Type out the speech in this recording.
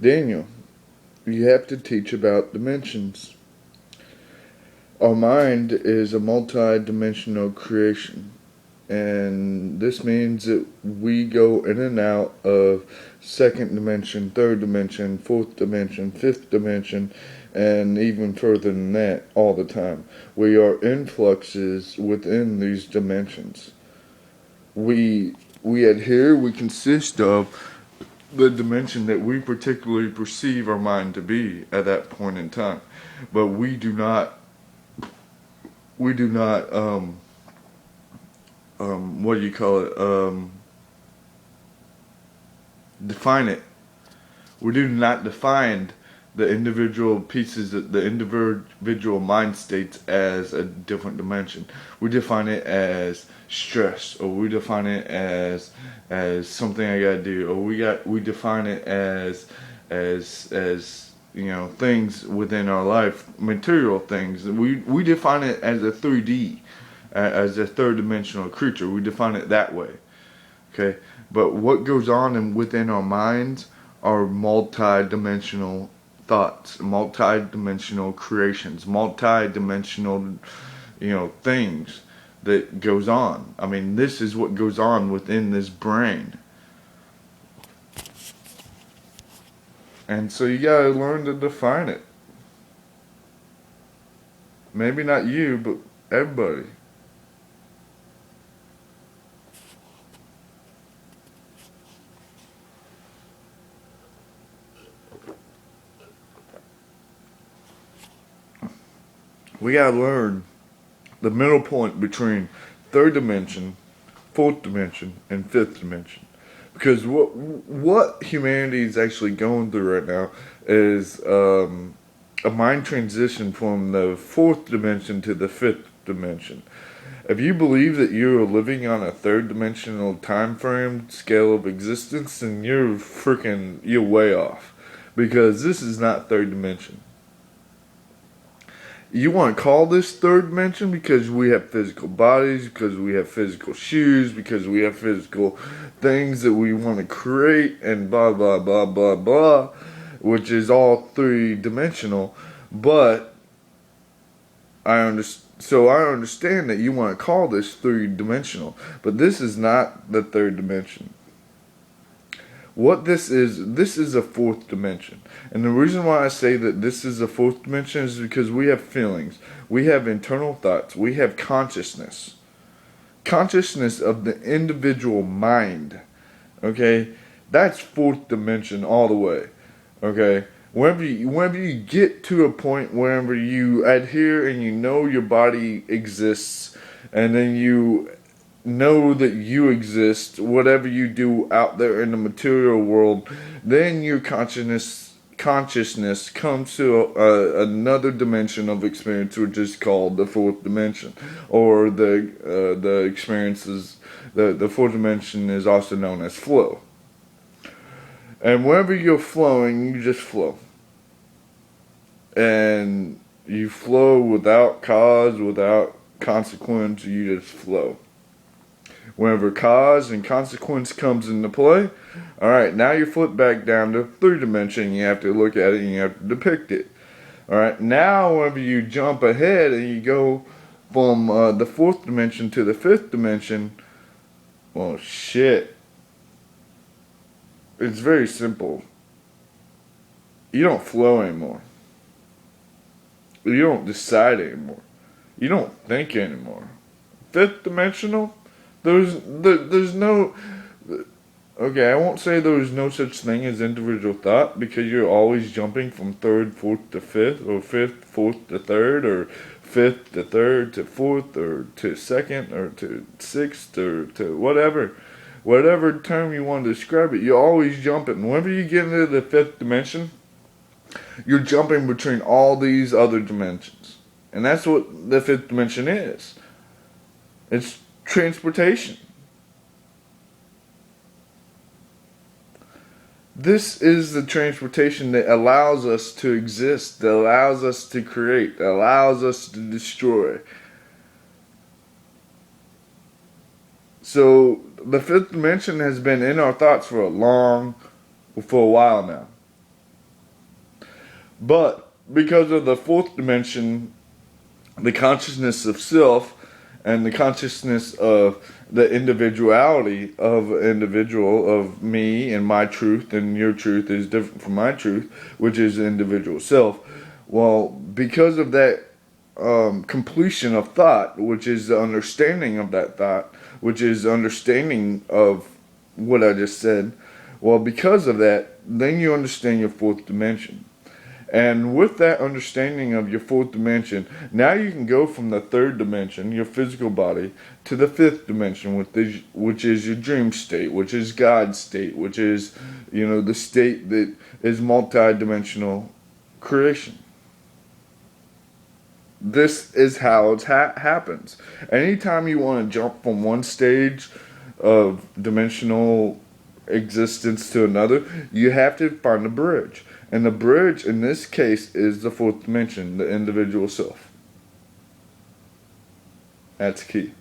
Daniel, you have to teach about dimensions. Our mind is a multi-dimensional creation, and this means that we go in and out of second dimension, third dimension, fourth dimension, fifth dimension, and even further than that all the time. We are influxes within these dimensions. We we consist of the dimension that we particularly perceive our mind to be at that point in time. But we do not what do you call it, define it. We do not define the individual pieces, the individual mind states as a different dimension. We define it as stress, or we define it as something I gotta do, or we define it as things within our life, material things. We define it as a 3D, as a third dimensional creature. We define it that way. Okay, but what goes on within our minds are multi-dimensional thoughts, multi-dimensional creations, multi-dimensional, things that goes on. I mean, this is what goes on within this brain. And so you gotta learn to define it. Maybe not you, but everybody. We gotta learn the middle point between third dimension, fourth dimension, and fifth dimension. Because what humanity is actually going through right now is a mind transition from the fourth dimension to the fifth dimension. If you believe that you're living on a third dimensional time frame scale of existence, then you're way off. Because this is not third dimension. You want to call this third dimension because we have physical bodies, because we have physical shoes, because we have physical things that we want to create, and blah, blah, blah, blah, blah, which is all three-dimensional. But I understand that you want to call this three-dimensional, but this is not the third dimension. What this is a fourth dimension. And the reason why I say that this is a fourth dimension is because we have feelings, we have internal thoughts, we have consciousness. Consciousness of the individual mind. Okay? That's fourth dimension all the way. Okay? Whenever you get to a point wherever you adhere and you know your body exists, and then you know that you exist, whatever you do out there in the material world, then your consciousness comes to another dimension of experience, which is called the fourth dimension, or the experiences. The fourth dimension is also known as flow. And whenever you're flowing, you just flow, and you flow without cause, without consequence. You just flow. Whenever cause and consequence comes into play, alright, now you flip back down to third dimension. You have to look at it and you have to depict it. Alright, now whenever you jump ahead and you go from the fourth dimension to the fifth dimension, well, shit. It's very simple. You don't flow anymore. You don't decide anymore. You don't think anymore. Fifth dimensional? There's no, okay, I won't say there's no such thing as individual thought, because you're always jumping from third, fourth to fifth, or fifth, fourth to third, or fifth to third to fourth, or to second, or to sixth, or to whatever term you want to describe it. You're always jumping. Whenever you get into the fifth dimension, you're jumping between all these other dimensions. And that's what the fifth dimension is. It's transportation. This is the transportation that allows us to exist, that allows us to create, that allows us to destroy. So the fifth dimension has been in our thoughts for a while now. But because of the fourth dimension, the consciousness of self and the consciousness of the individuality of an individual, of me and my truth, and your truth is different from my truth, which is the individual self. Well, because of that completion of thought, which is the understanding of that thought, which is the understanding of what I just said, well, because of that, then you understand your fourth dimension. And with that understanding of your fourth dimension, now you can go from the third dimension, your physical body, to the fifth dimension, which is your dream state, which is God's state, which is, the state that is multi-dimensional creation. This is how it happens. Anytime you want to jump from one stage of dimensional existence to another, you have to find a bridge. And the bridge in this case is the fourth dimension, the individual self. That's key.